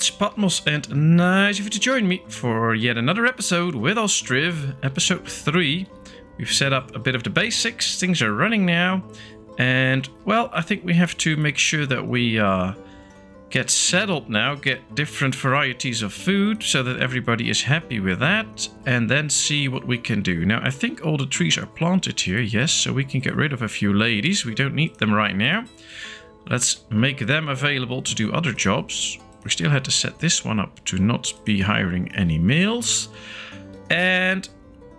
it's Patmos, and nice of you to join me for yet another episode with Ostriv, episode 3. We've set up a bit of the basics, things are running now, and well, I think we have to make sure that we get settled now, get different varieties of food so that everybody is happy with that, and then see what we can do. Now, I think all the trees are planted here, yes, so we can get rid of a few ladies. We don't need them right now. Let's make them available to do other jobs. We still had to set this one up to not be hiring any males. And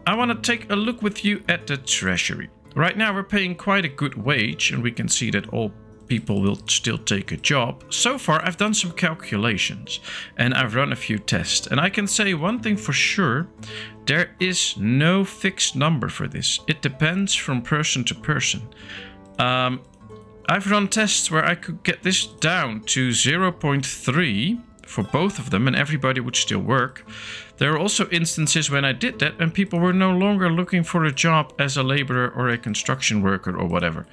I want to take a look with you at the treasury. Right now we're paying quite a good wage, and we can see that all people will still take a job. So far I've done some calculations and I've run a few tests, and I can say one thing for sure: there is no fixed number for this. It depends from person to person. I've run tests where I could get this down to 0.3 for both of them and everybody would still work. There are also instances when I did that and people were no longer looking for a job as a laborer or a construction worker or whatever.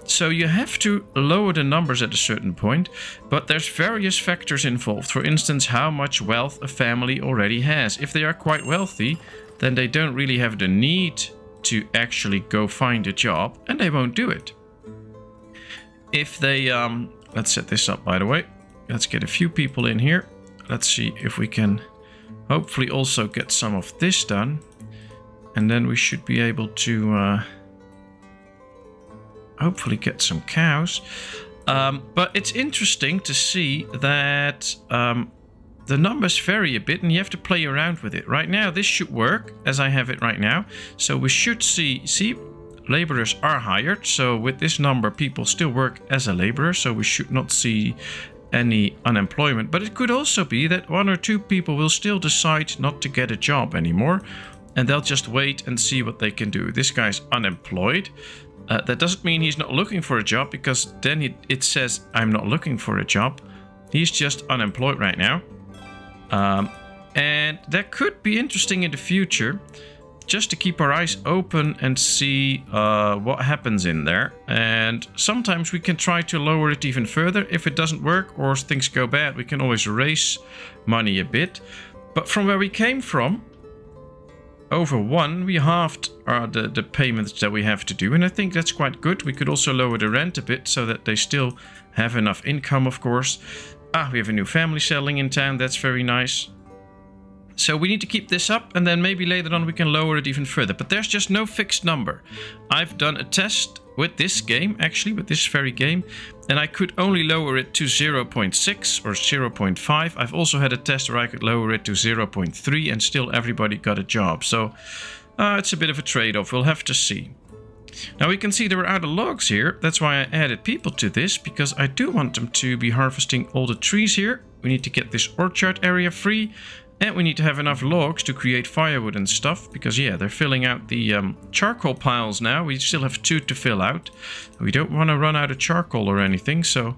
So you have to lower the numbers at a certain point, but there's various factors involved. For instance, how much wealth a family already has. If they are quite wealthy, then they don't really have the need to actually go find a job and they won't do it. If they, let's set this up by the way. Let's get a few people in here. Let's see if we can hopefully also get some of this done. And then we should be able to hopefully get some cows. But it's interesting to see that the numbers vary a bit and you have to play around with it. Right now this should work as I have it right now. So we should see laborers are hired, so with this number people still work as a laborer, so we should not see any unemployment. But it could also be that one or two people will still decide not to get a job anymore and they'll just wait and see what they can do. This guy's unemployed. That doesn't mean he's not looking for a job, because then it says I'm not looking for a job. He's just unemployed right now. And that could be interesting in the future, just to keep our eyes open and see what happens in there. And sometimes we can try to lower it even further. If it doesn't work or things go bad, we can always raise money a bit. But from where we came from, over 1, we halved the payments that we have to do. And I think that's quite good. We could also lower the rent a bit so that they still have enough income, of course. We have a new family settling in town. That's very nice. So we need to keep this up, and then maybe later on we can lower it even further. But there's just no fixed number. I've done a test with this game, actually, with this very game, and I could only lower it to 0.6 or 0.5. I've also had a test where I could lower it to 0.3 and still everybody got a job. So it's a bit of a trade-off. We'll have to see. Now we can see there are other logs here. That's why I added people to this, because I do want them to be harvesting all the trees here. We need to get this orchard area free. And we need to have enough logs to create firewood and stuff, because yeah, they're filling out the charcoal piles now. We still have 2 to fill out. We don't want to run out of charcoal or anything, so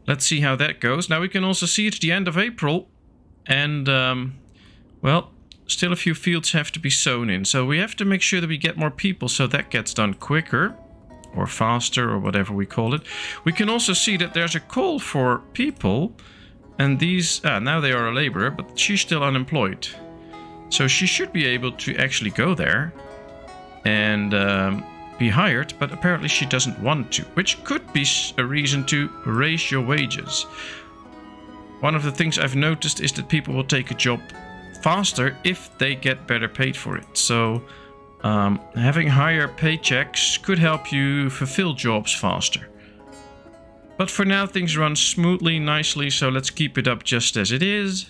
let's see how that goes. Now we can also see it's the end of April, and well, still a few fields have to be sown in. So we have to make sure that we get more people so that gets done quicker or faster or whatever we call it. We can also see that there's a call for people. And these, now they are a laborer, but she's still unemployed. So she should be able to actually go there and be hired, but apparently she doesn't want to, which could be a reason to raise your wages. One of the things I've noticed is that people will take a job faster if they get better paid for it. So having higher paychecks could help you fulfill jobs faster. But for now things run smoothly, nicely, so let's keep it up just as it is.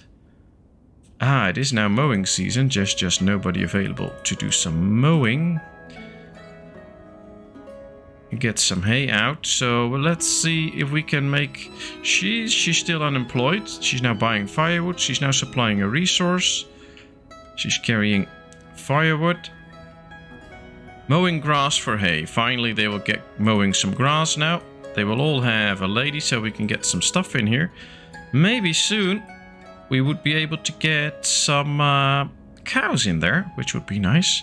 It is now mowing season, just nobody available to do some mowing. Get some hay out, so let's see if we can make... She's still unemployed, she's now buying firewood, she's now supplying a resource. She's carrying firewood. Mowing grass for hay, finally they will get mowing some grass now. They will all have a lady, so we can get some stuff in here. Maybe soon we would be able to get some cows in there, which would be nice.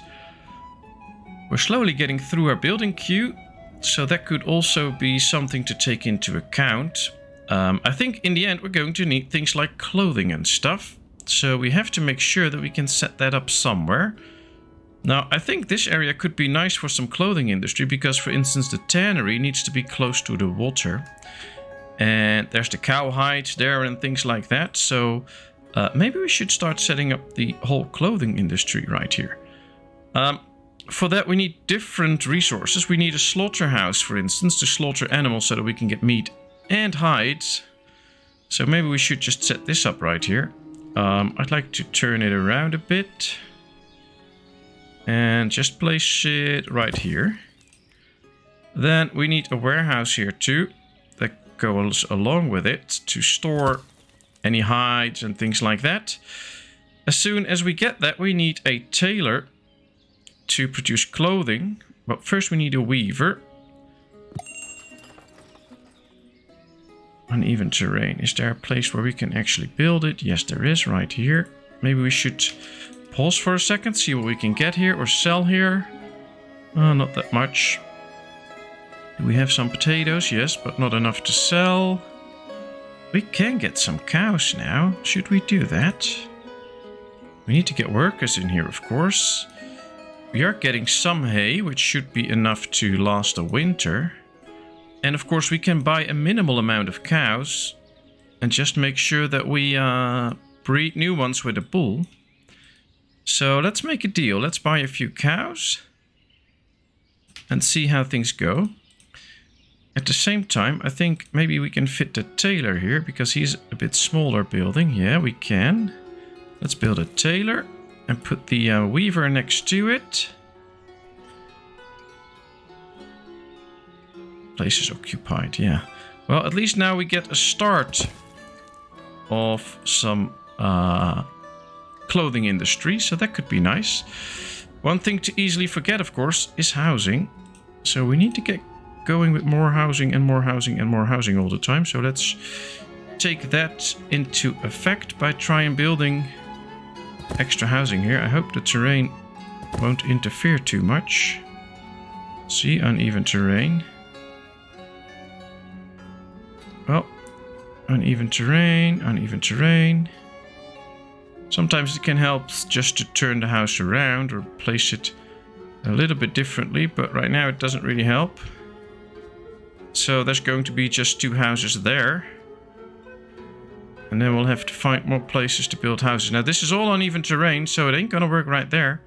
We're slowly getting through our building queue, so that could also be something to take into account. I think in the end we're going to need things like clothing and stuff. So we have to make sure that we can set that up somewhere. Now, I think this area could be nice for some clothing industry because, for instance, the tannery needs to be close to the water. And there's the cow hides there and things like that. So maybe we should start setting up the whole clothing industry right here. For that, we need different resources. We need a slaughterhouse, for instance, to slaughter animals so that we can get meat and hides. So maybe we should just set this up right here. I'd like to turn it around a bit. And just place it right here. Then we need a warehouse here too. That goes along with it to store any hides and things like that. As soon as we get that, we need a tailor to produce clothing. But first we need a weaver. Uneven terrain. Is there a place where we can actually build it? Yes, there is right here. Maybe we should pause for a second, see what we can get here or sell here. Not that much. Do we have some potatoes? Yes, but not enough to sell. We can get some cows now. Should we do that? We need to get workers in here, of course. We are getting some hay, which should be enough to last a winter. And of course we can buy a minimal amount of cows and just make sure that we breed new ones with a bull. So let's make a deal. Let's buy a few cows and see how things go. At the same time, I think maybe we can fit the tailor here because he's a bit smaller building. Yeah, we can. Let's build a tailor and put the weaver next to it. Place is occupied, yeah. Well, at least now we get a start of some clothing industry, so that could be nice. One thing to easily forget, of course, is housing. So we need to get going with more housing and more housing and more housing all the time. So let's take that into effect by trying building extra housing here. I hope the terrain won't interfere too much. See, uneven terrain. Well, uneven terrain, uneven terrain. Sometimes it can help just to turn the house around or place it a little bit differently, but right now it doesn't really help. So there's going to be just 2 houses there. And then we'll have to find more places to build houses. Now this is all uneven terrain, so it ain't gonna work right there.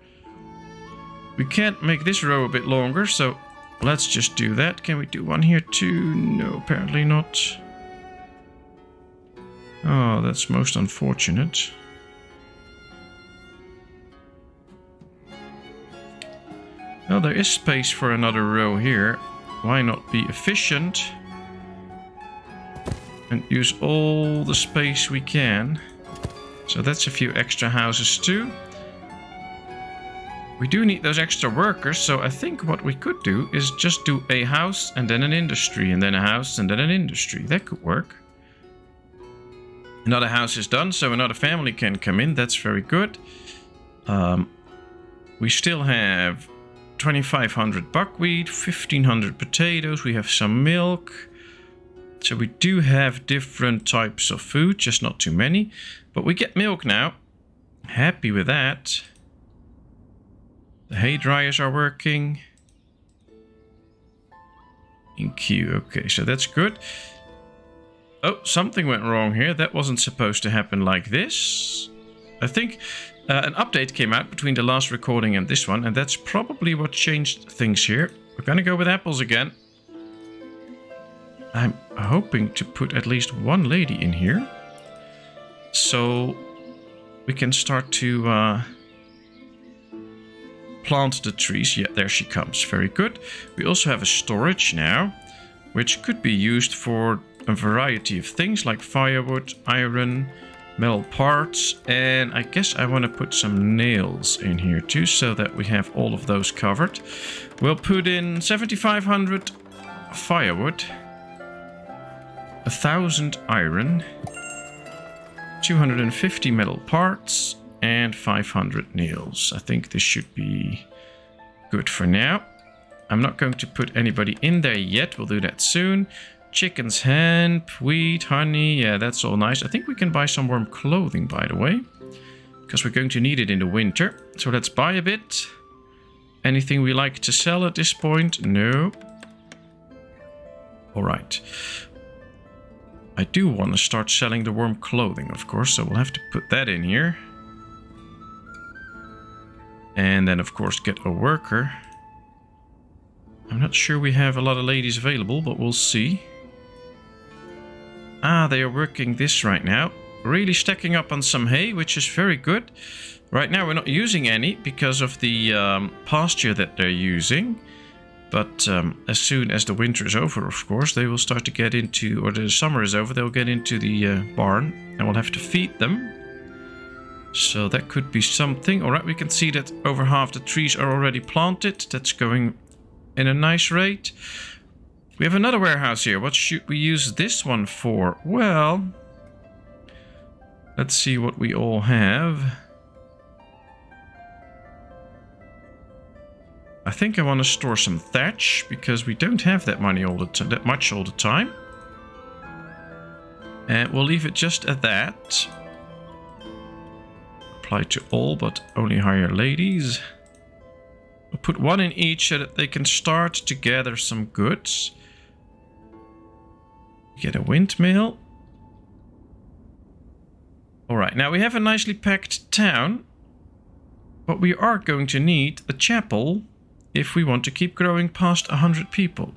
We can't make this row a bit longer, so let's just do that. Can we do one here too? No, apparently not. Oh, that's most unfortunate. Well, there is space for another row here. Why not be efficient and use all the space we can? So that's a few extra houses too. We do need those extra workers, so I think what we could do is just do a house and then an industry and then a house and then an industry. That could work. Another house is done, so another family can come in. That's very good. We still have 2,500 buckwheat, 1,500 potatoes. We have some milk. So we do have different types of food, just not too many. But we get milk now. Happy with that. The hay dryers are working. In queue. Okay, so that's good. Oh, something went wrong here. That wasn't supposed to happen like this. I think an update came out between the last recording and this one, and that's probably what changed things here. We're gonna go with apples again. I'm hoping to put at least one lady in here, so we can start to plant the trees. Yeah, there she comes. Very good. We also have a storage now, which could be used for a variety of things like firewood, iron, metal parts, and I guess I want to put some nails in here too, so that we have all of those covered. We'll put in 7,500 firewood, 1,000 iron, 250 metal parts, and 500 nails. I think this should be good for now. I'm not going to put anybody in there yet. We'll do that soon. Chickens, hemp, wheat, honey. Yeah, that's all nice. I think we can buy some warm clothing, by the way. Because we're going to need it in the winter. So let's buy a bit. Anything we like to sell at this point? No. Alright. I do want to start selling the warm clothing, of course. So we'll have to put that in here. And then, of course, get a worker. I'm not sure we have a lot of ladies available, but we'll see. Ah, they are working this right now. Really stacking up on some hay, which is very good. Right now we're not using any because of the pasture that they're using. But as soon as the winter is over, of course, they will start to get into, or the summer is over, they'll get into the barn. And we'll have to feed them. So that could be something. Alright, we can see that over half the trees are already planted. That's going in a nice rate. We have another warehouse here. What should we use this one for? Well, let's see what we all have. I think I want to store some thatch because we don't have that much all the time. And we'll leave it just at that. Apply to all, but only hire ladies. We'll put one in each so that they can start to gather some goods. Get a windmill. Alright, now we have a nicely packed town. But we are going to need a chapel if we want to keep growing past 100 people.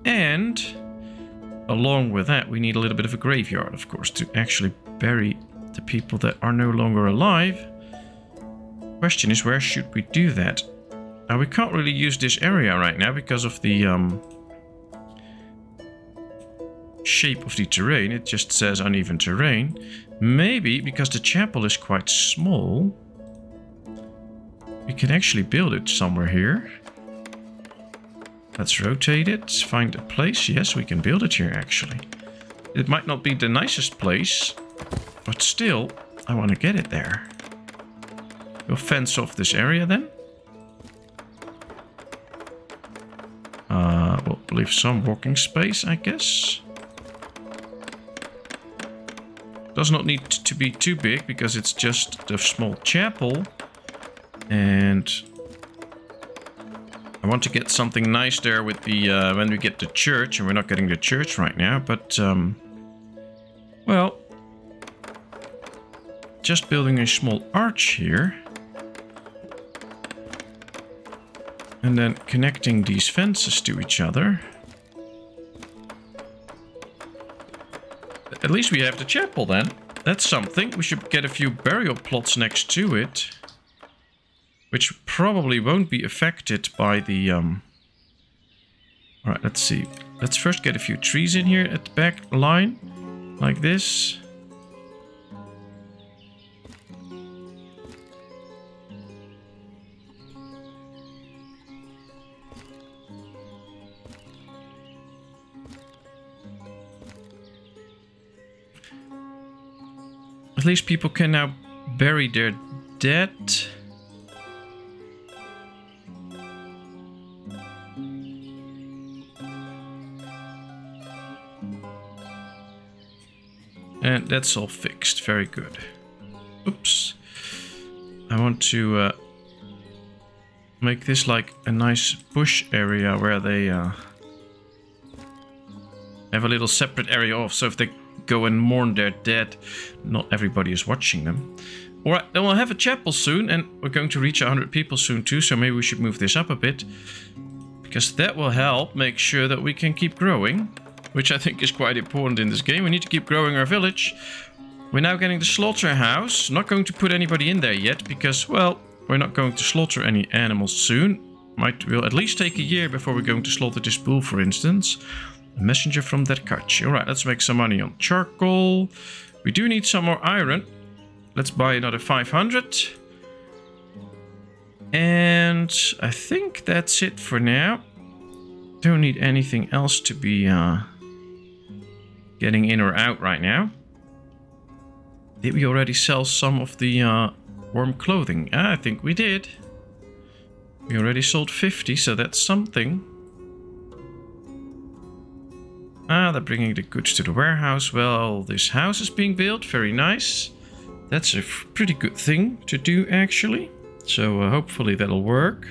And along with that, we need a little bit of a graveyard, of course, to actually bury the people that are no longer alive. Question is, where should we do that? Now, we can't really use this area right now because of the shape of the terrain. It just says uneven terrain. Maybe because the chapel is quite small, we can actually build it somewhere here. Let's rotate it, find a place. Yes, we can build it here actually. It might not be the nicest place, but still, I want to get it there. We'll fence off this area then. We'll leave some walking space, I guess. Does not need to be too big because it's just a small chapel. And I want to get something nice there with the when we get the church, and we're not getting the church right now, but well, just building a small arch here. And then connecting these fences to each other. At least we have the chapel then. That's something. We should get a few burial plots next to it. Which probably won't be affected by the... Alright, let's see. Let's first get a few trees in here at the back line. Like this. At least people can now bury their dead. And that's all fixed. Very good. Oops. I want to make this like a nice bush area where they have a little separate area off. So if they go and mourn their dead, not everybody is watching them. Alright, then we'll have a chapel soon, and we're going to reach 100 people soon too, so maybe we should move this up a bit. Because that will help make sure that we can keep growing, which I think is quite important in this game. We need to keep growing our village. We're now getting the slaughterhouse. Not going to put anybody in there yet, because, well, we're not going to slaughter any animals soon. Will at least take a year before we're going to slaughter this bull, for instance. A messenger from Derkachi. Alright, let's make some money on charcoal. We do need some more iron. Let's buy another 500. And I think that's it for now. Don't need anything else to be getting in or out right now. Did we already sell some of the warm clothing? I think we did. We already sold 50, so that's something. Ah, they're bringing the goods to the warehouse. Well, this house is being built. Very nice. That's a pretty good thing to do, actually. So hopefully that'll work.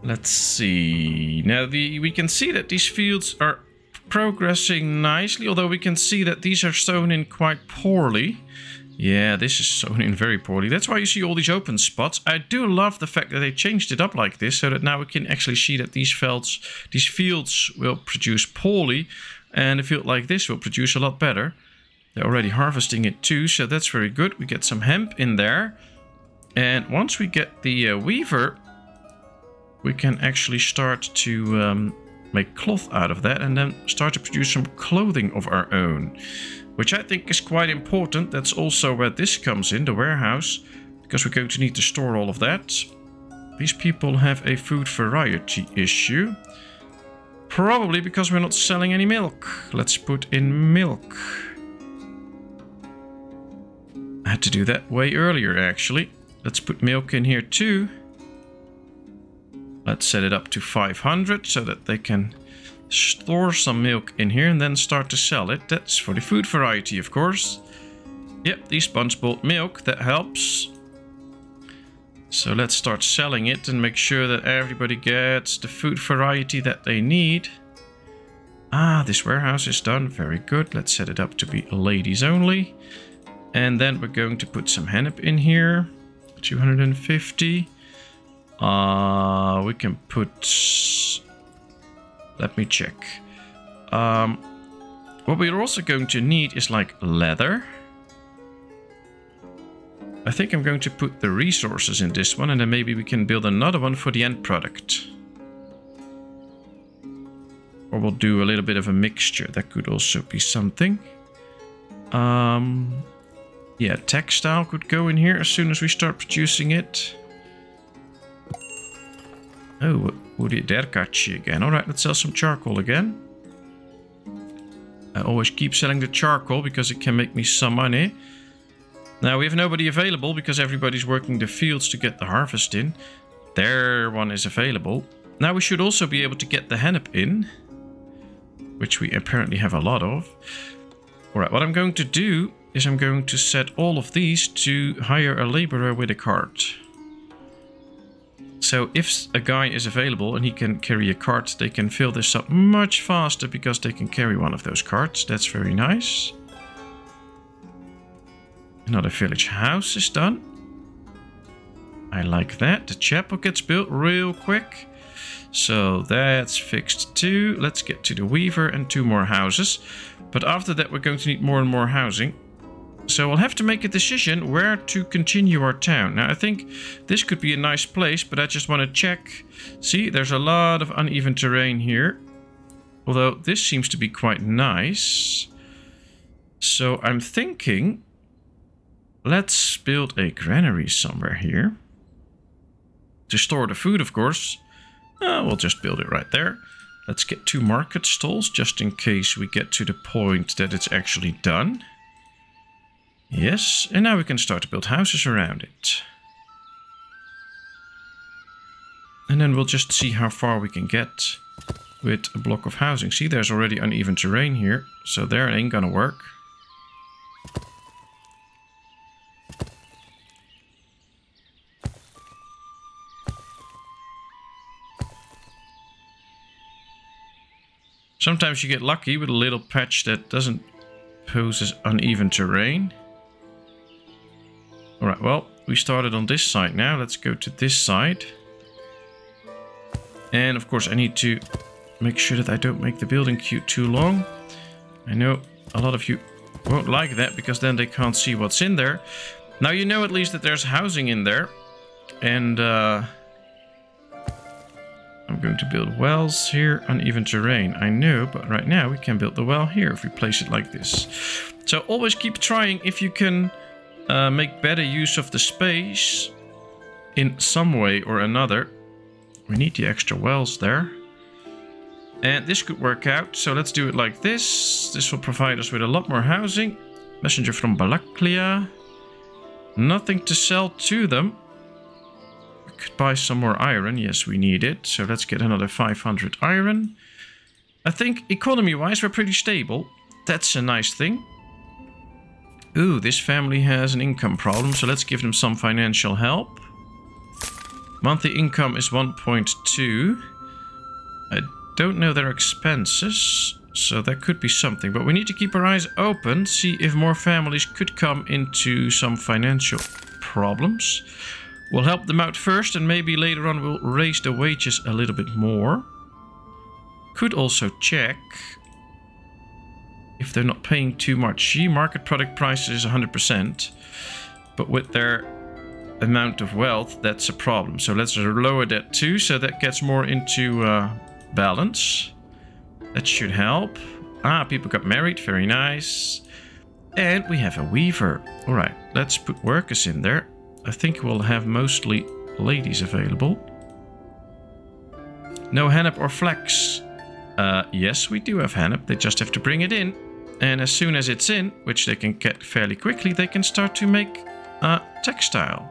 Let's see. Now we can see that these fields are progressing nicely, although we can see that these are sown in quite poorly. Yeah, this is sown in very poorly. That's why you see all these open spots. I do love the fact that they changed it up like this, so that now we can actually see that these fields will produce poorly, and a field like this will produce a lot better. They're already harvesting it too, so that's very good. We get some hemp in there, and once we get the weaver, we can actually start to make cloth out of that, and then start to produce some clothing of our own, which I think is quite important. That's also where this comes in, the warehouse, because we're going to need to store all of that. These people have a food variety issue, probably because we're not selling any milk. Let's put in milk. I had to do that way earlier, actually. Let's put milk in here too. Let's set it up to 500 so that they can store some milk in here and then start to sell it. That's for the food variety, of course. Yep, these bunch bought milk. That helps. So let's start selling it and make sure that everybody gets the food variety that they need. Ah, this warehouse is done. Very good. Let's set it up to be ladies only. And then we're going to put some hennep in here. 250. We can put... Let me check. What we're also going to need is like leather. I think I'm going to put the resources in this one, and then maybe we can build another one for the end product. Or we'll do a little bit of a mixture. That could also be something. Yeah, textile could go in here as soon as we start producing it. Oh, woody derkachi again. Alright, let's sell some charcoal again. I always keep selling the charcoal because it can make me some money. Now, we have nobody available because everybody's working the fields to get the harvest in. There one is available. Now we should also be able to get the hennep in, which we apparently have a lot of. Alright, what I'm going to do is I'm going to set all of these to hire a laborer with a cart. So if a guy is available and he can carry a cart, they can fill this up much faster because they can carry one of those carts. That's very nice. Another village house is done. I like that. The chapel gets built real quick. So that's fixed too. Let's get to the weaver and 2 more houses. But after that we're going to need more and more housing. So we'll have to make a decision where to continue our town. Now I think this could be a nice place, but I just want to check. See, there's a lot of uneven terrain here. Although this seems to be quite nice. So I'm thinking, let's build a granary somewhere here. To store the food, of course. We'll just build it right there. Let's get 2 market stalls just in case we get to the point that it's actually done. Yes, and now we can start to build houses around it. And then we'll just see how far we can get with a block of housing. See, there's already uneven terrain here, so there it ain't gonna work. Sometimes you get lucky with a little patch that doesn't pose as uneven terrain. Alright, well, we started on this side now. Let's go to this side. And of course I need to make sure that I don't make the building queue too long. I know a lot of you won't like that because then they can't see what's in there. Now you know at least that there's housing in there. And I'm going to build wells here, uneven terrain. I know, but right now we can build the well here if we place it like this. So always keep trying if you can make better use of the space in some way or another. We need the extra wells there. And this could work out, so let's do it like this. This will provide us with a lot more housing. Messenger from Balaklia. Nothing to sell to them. We could buy some more iron. Yes, we need it. So let's get another 500 iron. I think economy-wise we're pretty stable. That's a nice thing. Ooh, this family has an income problem, so let's give them some financial help. Monthly income is 1.2. I don't know their expenses, so that could be something. But we need to keep our eyes open, see if more families could come into some financial problems. We'll help them out first, and maybe later on we'll raise the wages a little bit more. Could also check if they're not paying too much. Market product prices is 100%, but with their amount of wealth, that's a problem. So let's lower that too, so that gets more into balance. That should help. Ah, people got married, very nice. And we have a weaver. All right, let's put workers in there. I think we'll have mostly ladies available. No hennep or flax. Yes, we do have hennep. They just have to bring it in. And as soon as it's in, which they can get fairly quickly, they can start to make textile,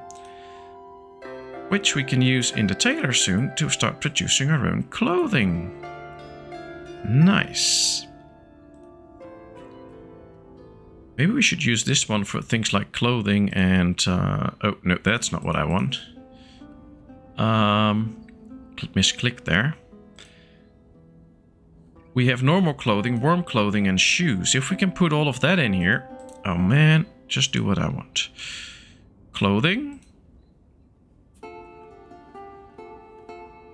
which we can use in the tailor soon to start producing our own clothing. Nice. Maybe we should use this one for things like clothing and... oh, no, that's not what I want. Misclick there. We have normal clothing, warm clothing, and shoes. If we can put all of that in here... Oh, man, just do what I want. Clothing.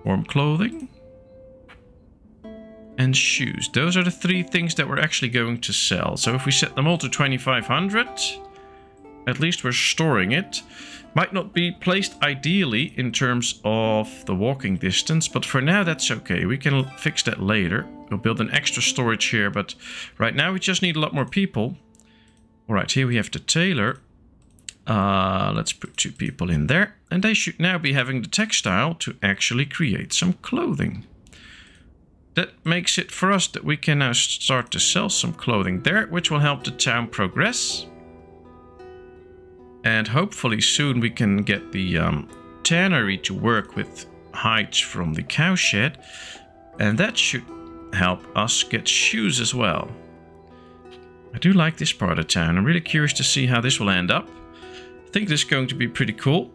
Warm clothing. And shoes. Those are the three things that we're actually going to sell. So if we set them all to 2,500, at least we're storing it. Might not be placed ideally in terms of the walking distance, but for now that's okay. We can fix that later. We'll build an extra storage here, but right now we just need a lot more people. All right, here we have the tailor. Let's put 2 people in there, and they should now be having the textile to actually create some clothing. That makes it for us that we can now start to sell some clothing there, which will help the town progress. And hopefully soon we can get the tannery to work with hides from the cowshed. And that should help us get shoes as well. I do like this part of town. I'm really curious to see how this will end up. I think this is going to be pretty cool.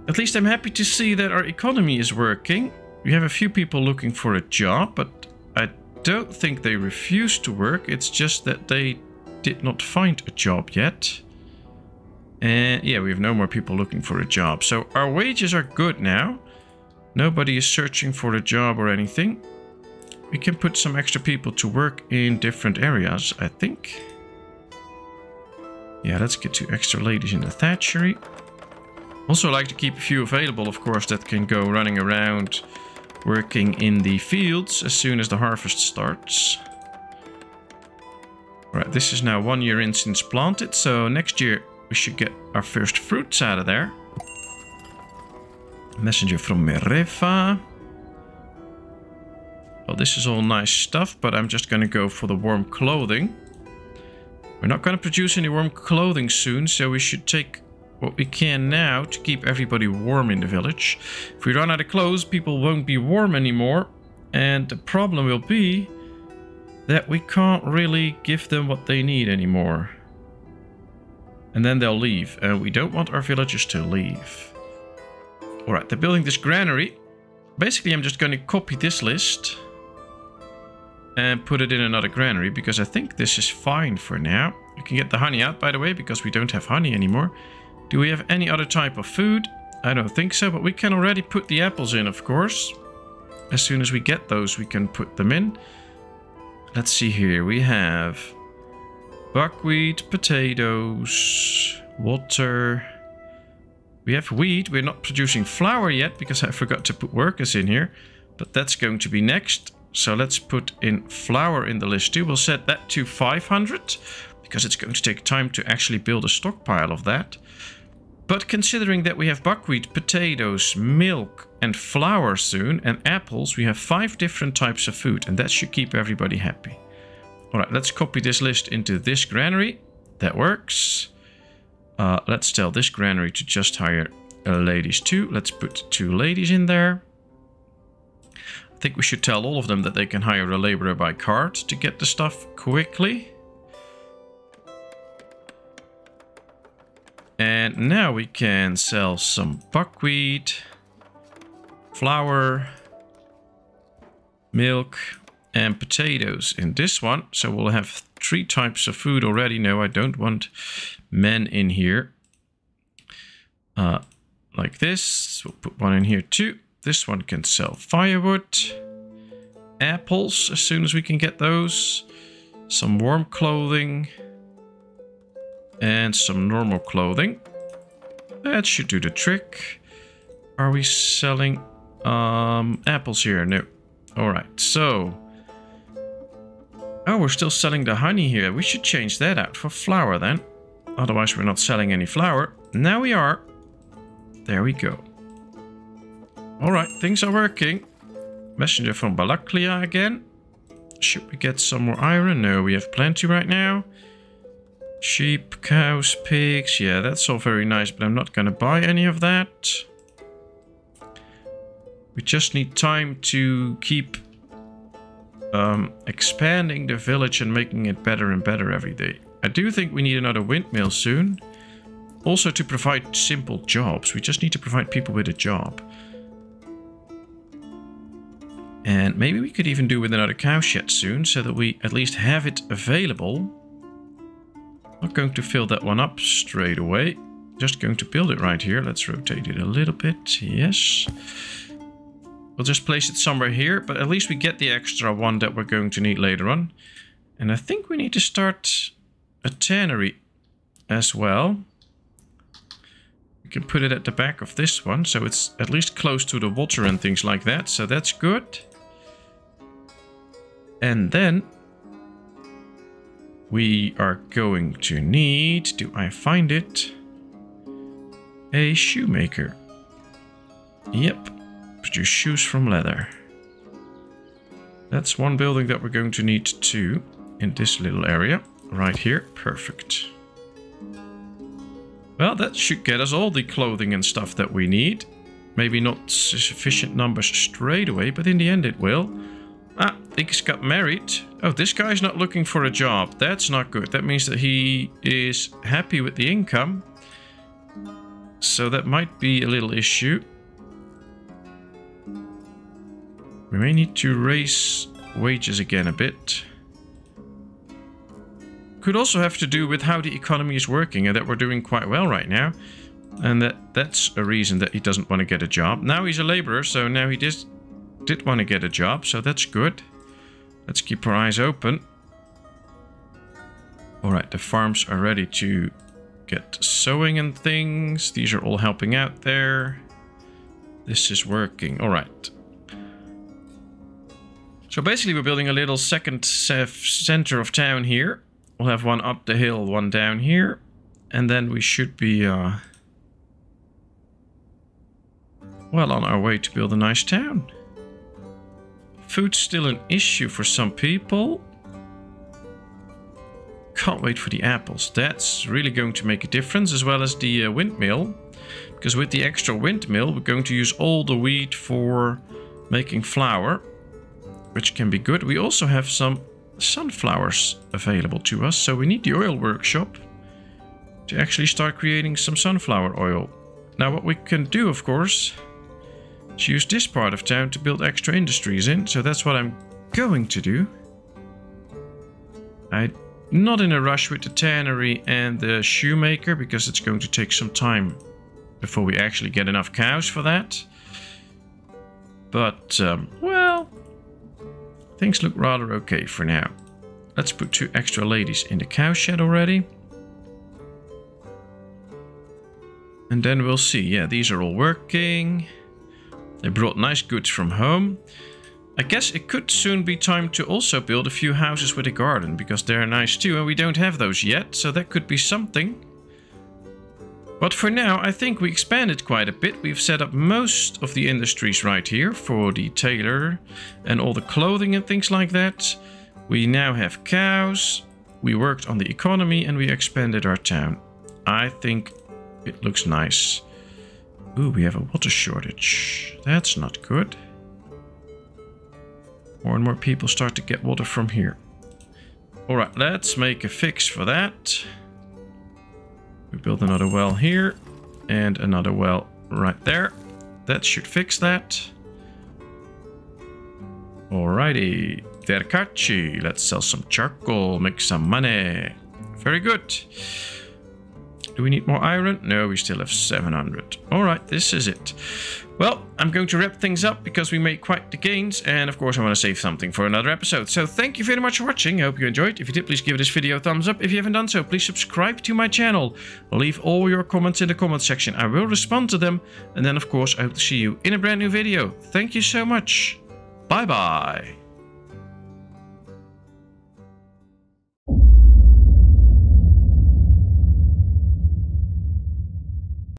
At least I'm happy to see that our economy is working. We have a few people looking for a job, but I don't think they refuse to work. It's just that they did not find a job yet. And yeah, we have no more people looking for a job. So our wages are good now. Nobody is searching for a job or anything. We can put some extra people to work in different areas, I think. Yeah, let's get 2 extra ladies in the thatchery. Also like to keep a few available, of course, that can go running around working in the fields as soon as the harvest starts. Alright, this is now 1 year in since planted, so next year we should get our first fruits out of there. Messenger from Merefa. Well, this is all nice stuff, but I'm just going to go for the warm clothing. We're not going to produce any warm clothing soon, so we should take what we can now to keep everybody warm in the village. If we run out of clothes, people won't be warm anymore. And the problem will be that we can't really give them what they need anymore. And then they'll leave. And we don't want our villagers to leave. Alright, they're building this granary. Basically, I'm just going to copy this list and put it in another granary, because I think this is fine for now. You can get the honey out, by the way, because we don't have honey anymore. Do we have any other type of food? I don't think so, but we can already put the apples in, of course. As soon as we get those, we can put them in. Let's see here. We have buckwheat, potatoes, water. We have wheat. We're not producing flour yet because I forgot to put workers in here. But that's going to be next. So let's put in flour in the list too. We'll set that to 500 because it's going to take time to actually build a stockpile of that. But considering that we have buckwheat, potatoes, milk and flour soon and apples, we have 5 different types of food, and that should keep everybody happy. Alright, let's copy this list into this granary That works. Let's tell this granary to just hire ladies too. Let's put 2 ladies in there. I think we should tell all of them that they can hire a laborer by cart to get the stuff quickly. And now we can sell some buckwheat, flour, milk, and potatoes in this one. So we'll have 3 types of food already. No, I don't want men in here. Like this. We'll put 1 in here too. This one can sell firewood, apples as soon as we can get those, some warm clothing, and some normal clothing. That should do the trick. Are we selling apples here? No. Alright, so... Oh, we're still selling the honey here. We should change that out for flour then. Otherwise we're not selling any flour. Now we are. There we go. Alright, things are working. Messenger from Balaklia again. Should we get some more iron? No, we have plenty right now. Sheep, cows, pigs. Yeah, that's all very nice, but I'm not going to buy any of that. We just need time to keep expanding the village and making it better and better every day. I do think we need another windmill soon. Also to provide simple jobs. We just need to provide people with a job. And maybe we could even do with another cow shed soon, so that we at least have it available. Not going to fill that one up straight away. Just going to build it right here. Let's rotate it a little bit. Yes. We'll just place it somewhere here, but at least we get the extra one that we're going to need later on. And I think we need to start a tannery as well. We can put it at the back of this one, so it's at least close to the water and things like that. So that's good. And then we are going to need, do I find it? A shoemaker. Yep. Produce shoes from leather. That's one building that we're going to need too in this little area right here. Perfect. Well, that should get us all the clothing and stuff that we need. Maybe not sufficient numbers straight away, but in the end it will. Ah, Ix got married. Oh, this guy's not looking for a job. That's not good. That means that he is happy with the income. So that might be a little issue. We may need to raise wages again a bit. Could also have to do with how the economy is working and that we're doing quite well right now. And that's a reason that he doesn't want to get a job. Now he's a laborer, so now he did want to get a job, so that's good. Let's keep our eyes open. Alright, the farms are ready to get sowing and things. These are all helping out there. This is working. Alright. So basically we're building a little second center of town here. We'll have one up the hill, one down here. And then we should be well on our way to build a nice town. Food's still an issue for some people. Can't wait for the apples. That's really going to make a difference, as well as the windmill. Because with the extra windmill, we're going to use all the wheat for making flour, which can be good. We also have some sunflowers available to us, so we need the oil workshop to actually start creating some sunflower oil. Now what we can do, of course, is use this part of town to build extra industries in, so that's what I'm going to do. I'm not in a rush with the tannery and the shoemaker, because it's going to take some time before we actually get enough cows for that. But, well, things look rather okay for now. Let's put 2 extra ladies in the cow shed already. And then we'll see. Yeah, these are all working. They brought nice goods from home. I guess it could soon be time to also build a few houses with a garden, because they're nice too, and we don't have those yet, so that could be something. But for now, I think we expanded quite a bit. We've set up most of the industries right here for the tailor and all the clothing and things like that. We now have cows, We worked on the economy and we expanded our town. I think it looks nice. Ooh, we have a water shortage. That's not good. More and more people start to get water from here. Alright, let's make a fix for that. We build another well here. And another well right there. That should fix that. Alrighty. Terkachi. Let's sell some charcoal. Make some money. Very good. Do we need more iron? No, we still have 700. Alright, this is it. Well, I'm going to wrap things up because we made quite the gains. And of course, I want to save something for another episode. So thank you very much for watching. I hope you enjoyed. If you did, please give this video a thumbs up. If you haven't done so, please subscribe to my channel. Leave all your comments in the comment section. I will respond to them. And then, of course, I hope to see you in a brand new video. Thank you so much. Bye-bye.